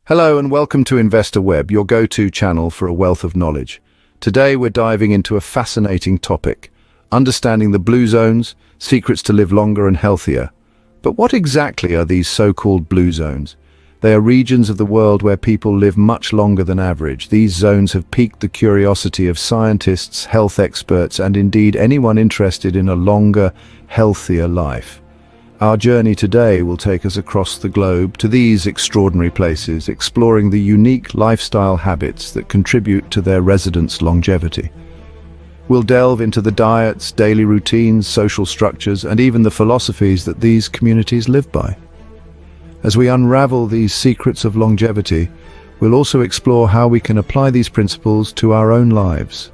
Hello and welcome to Investor Web, your go-to channel for a wealth of knowledge. Today we're diving into a fascinating topic, understanding the blue zones, secrets to live longer and healthier. But what exactly are these so-called blue zones? They are regions of the world where people live much longer than average. These zones have piqued the curiosity of scientists, health experts, and indeed anyone interested in a longer, healthier life. Our journey today will take us across the globe to these extraordinary places, exploring the unique lifestyle habits that contribute to their residents' longevity. We'll delve into the diets, daily routines, social structures, and even the philosophies that these communities live by. As we unravel these secrets of longevity, we'll also explore how we can apply these principles to our own lives.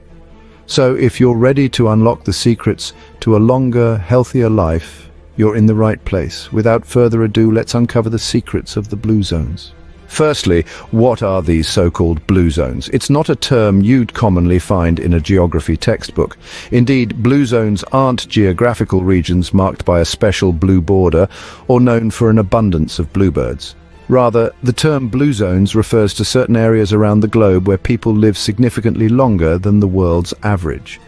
So if you're ready to unlock the secrets to a longer, healthier life, you're in the right place. Without further ado, let's uncover the secrets of the blue zones. Firstly, what are these so-called blue zones? It's not a term you'd commonly find in a geography textbook. Indeed, blue zones aren't geographical regions marked by a special blue border or known for an abundance of bluebirds. Rather, the term blue zones refers to certain areas around the globe where people live significantly longer than the world's average.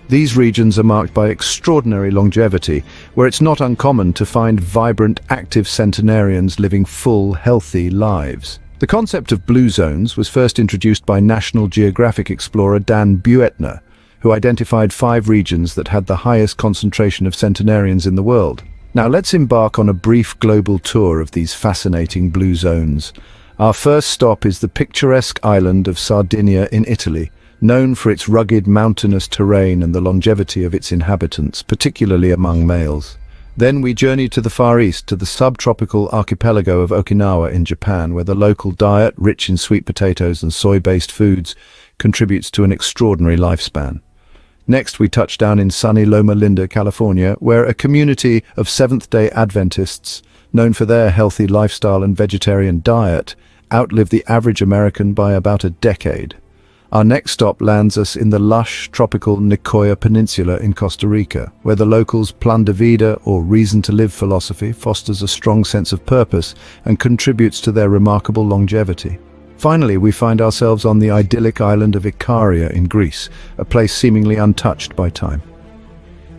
These regions are marked by extraordinary longevity, where it's not uncommon to find vibrant, active centenarians living full, healthy lives. The concept of blue zones was first introduced by National Geographic explorer Dan Buettner, who identified 5 regions that had the highest concentration of centenarians in the world. Now let's embark on a brief global tour of these fascinating blue zones. Our first stop is the picturesque island of Sardinia in Italy, known for its rugged mountainous terrain and the longevity of its inhabitants, particularly among males. Then we journey to the Far East, to the subtropical archipelago of Okinawa in Japan, where the local diet, rich in sweet potatoes and soy-based foods, contributes to an extraordinary lifespan. Next, we touch down in sunny Loma Linda, California, where a community of Seventh-day Adventists, known for their healthy lifestyle and vegetarian diet, outlive the average American by about a decade. Our next stop lands us in the lush, tropical Nicoya Peninsula in Costa Rica, where the locals' plan de vida, or reason to live philosophy, fosters a strong sense of purpose and contributes to their remarkable longevity. Finally, we find ourselves on the idyllic island of Ikaria in Greece, a place seemingly untouched by time.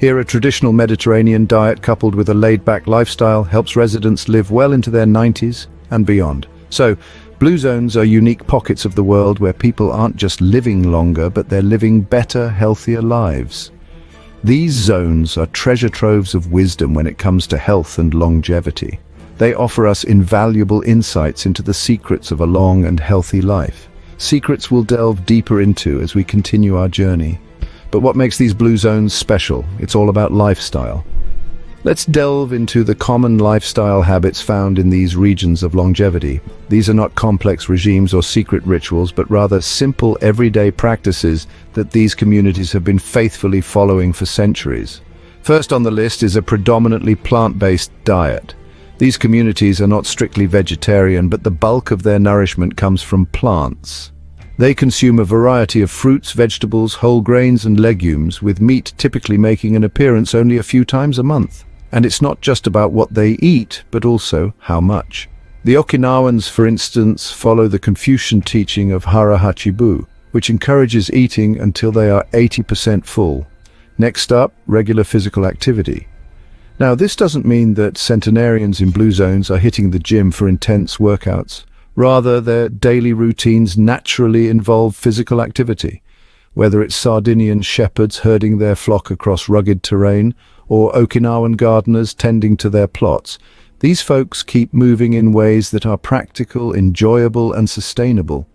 Here, a traditional Mediterranean diet coupled with a laid-back lifestyle helps residents live well into their 90s and beyond. So, blue zones are unique pockets of the world where people aren't just living longer, but they're living better, healthier lives. These zones are treasure troves of wisdom when it comes to health and longevity. They offer us invaluable insights into the secrets of a long and healthy life. Secrets we'll delve deeper into as we continue our journey. But what makes these blue zones special? It's all about lifestyle. Let's delve into the common lifestyle habits found in these regions of longevity. These are not complex regimes or secret rituals, but rather simple, everyday practices that these communities have been faithfully following for centuries. First on the list is a predominantly plant-based diet. These communities are not strictly vegetarian, but the bulk of their nourishment comes from plants. They consume a variety of fruits, vegetables, whole grains, and legumes, with meat typically making an appearance only a few times a month. And it's not just about what they eat, but also how much. The Okinawans, for instance, follow the Confucian teaching of Hara Hachibu, which encourages eating until they are 80% full. Next up, regular physical activity. Now, this doesn't mean that centenarians in blue zones are hitting the gym for intense workouts. Rather, their daily routines naturally involve physical activity. Whether it's Sardinian shepherds herding their flock across rugged terrain, or Okinawan gardeners tending to their plots, these folks keep moving in ways that are practical, enjoyable, and sustainable.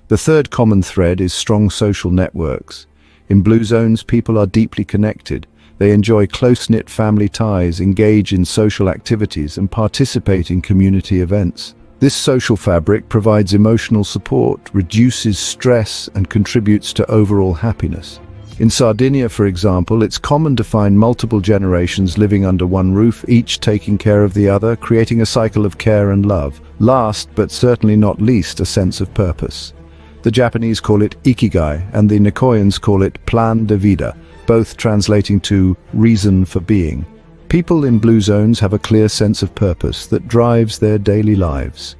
The third common thread is strong social networks. In blue zones, people are deeply connected. They enjoy close-knit family ties, engage in social activities, and participate in community events. This social fabric provides emotional support, reduces stress, and contributes to overall happiness. In Sardinia, for example, it's common to find multiple generations living under one roof, each taking care of the other, creating a cycle of care and love. Last, but certainly not least, a sense of purpose. The Japanese call it ikigai, and the Nicoyans call it plan de vida, both translating to reason for being. People in blue zones have a clear sense of purpose that drives their daily lives.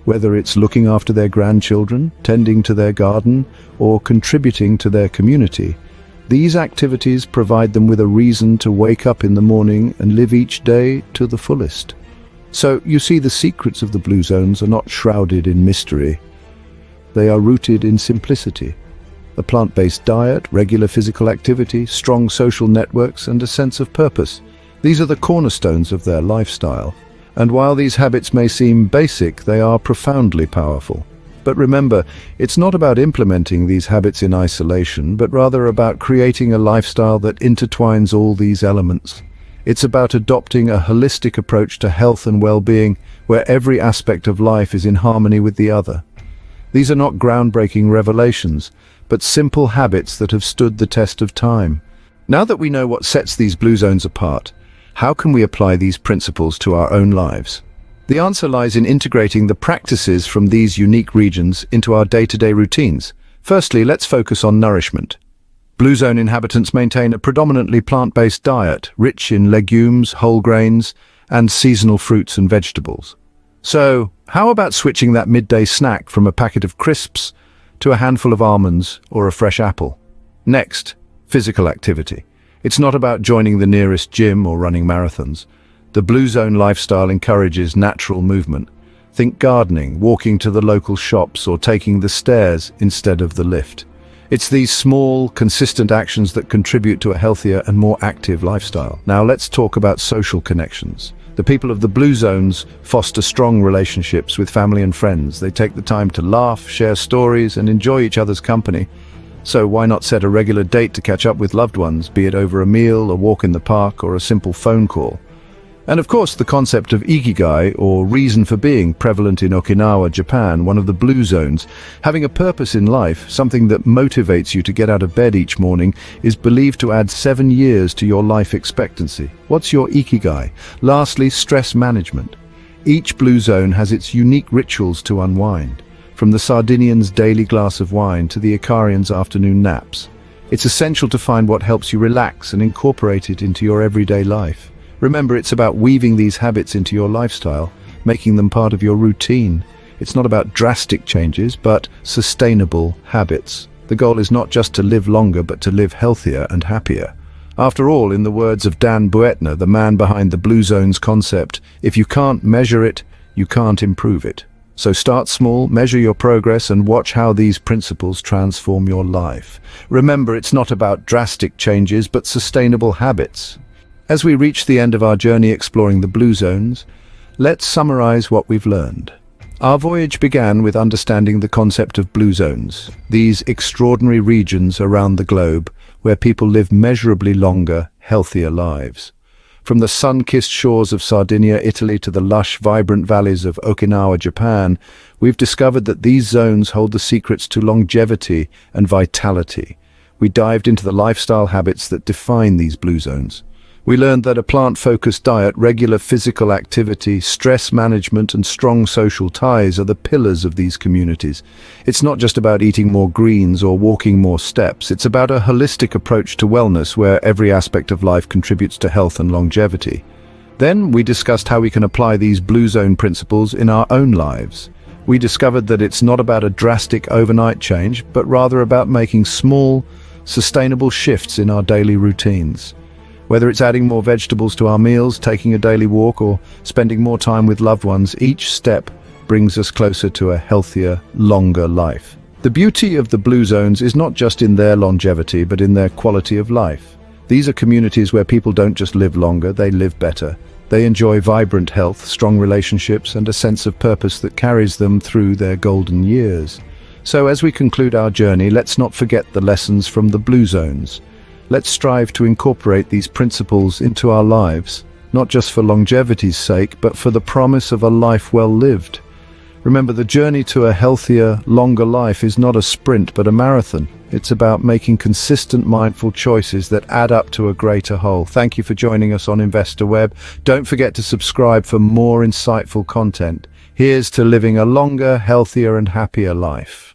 Whether it's looking after their grandchildren, tending to their garden, or contributing to their community, these activities provide them with a reason to wake up in the morning and live each day to the fullest. So, you see, the secrets of the Blue Zones are not shrouded in mystery. They are rooted in simplicity. A plant-based diet, regular physical activity, strong social networks, and a sense of purpose. These are the cornerstones of their lifestyle. And while these habits may seem basic, they are profoundly powerful. But remember, it's not about implementing these habits in isolation, but rather about creating a lifestyle that intertwines all these elements. It's about adopting a holistic approach to health and well-being, where every aspect of life is in harmony with the other. These are not groundbreaking revelations, but simple habits that have stood the test of time. Now that we know what sets these Blue Zones apart, how can we apply these principles to our own lives? The answer lies in integrating the practices from these unique regions into our day-to-day routines. Firstly, let's focus on nourishment. Blue Zone inhabitants maintain a predominantly plant-based diet, rich in legumes, whole grains, and seasonal fruits and vegetables. So, how about switching that midday snack from a packet of crisps to a handful of almonds or a fresh apple? Next, physical activity. It's not about joining the nearest gym or running marathons. The Blue Zone lifestyle encourages natural movement. Think gardening, walking to the local shops, or taking the stairs instead of the lift. It's these small, consistent actions that contribute to a healthier and more active lifestyle. Now let's talk about social connections. The people of the Blue Zones foster strong relationships with family and friends. They take the time to laugh, share stories, and enjoy each other's company. So why not set a regular date to catch up with loved ones, be it over a meal, a walk in the park, or a simple phone call? And of course, the concept of Ikigai, or reason for being, prevalent in Okinawa, Japan, one of the Blue Zones. Having a purpose in life, something that motivates you to get out of bed each morning, is believed to add 7 years to your life expectancy. What's your Ikigai? Lastly, stress management. Each Blue Zone has its unique rituals to unwind, from the Sardinians' daily glass of wine to the Ikarians' afternoon naps. It's essential to find what helps you relax and incorporate it into your everyday life. Remember, it's about weaving these habits into your lifestyle, making them part of your routine. It's not about drastic changes, but sustainable habits. The goal is not just to live longer, but to live healthier and happier. After all, in the words of Dan Buettner, the man behind the Blue Zones concept, if you can't measure it, you can't improve it. So start small, measure your progress, and watch how these principles transform your life. Remember, it's not about drastic changes, but sustainable habits. As we reach the end of our journey exploring the Blue Zones, let's summarize what we've learned. Our voyage began with understanding the concept of Blue Zones, these extraordinary regions around the globe where people live measurably longer, healthier lives. From the sun-kissed shores of Sardinia, Italy, to the lush, vibrant valleys of Okinawa, Japan, we've discovered that these zones hold the secrets to longevity and vitality. We dived into the lifestyle habits that define these Blue Zones. We learned that a plant-focused diet, regular physical activity, stress management, and strong social ties are the pillars of these communities. It's not just about eating more greens or walking more steps. It's about a holistic approach to wellness where every aspect of life contributes to health and longevity. Then we discussed how we can apply these Blue Zone principles in our own lives. We discovered that it's not about a drastic overnight change, but rather about making small, sustainable shifts in our daily routines. Whether it's adding more vegetables to our meals, taking a daily walk, or spending more time with loved ones, each step brings us closer to a healthier, longer life. The beauty of the Blue Zones is not just in their longevity, but in their quality of life. These are communities where people don't just live longer, they live better. They enjoy vibrant health, strong relationships, and a sense of purpose that carries them through their golden years. So as we conclude our journey, let's not forget the lessons from the Blue Zones. Let's strive to incorporate these principles into our lives, not just for longevity's sake, but for the promise of a life well lived. Remember, the journey to a healthier, longer life is not a sprint, but a marathon. It's about making consistent, mindful choices that add up to a greater whole. Thank you for joining us on Investor Web. Don't forget to subscribe for more insightful content. Here's to living a longer, healthier, and happier life.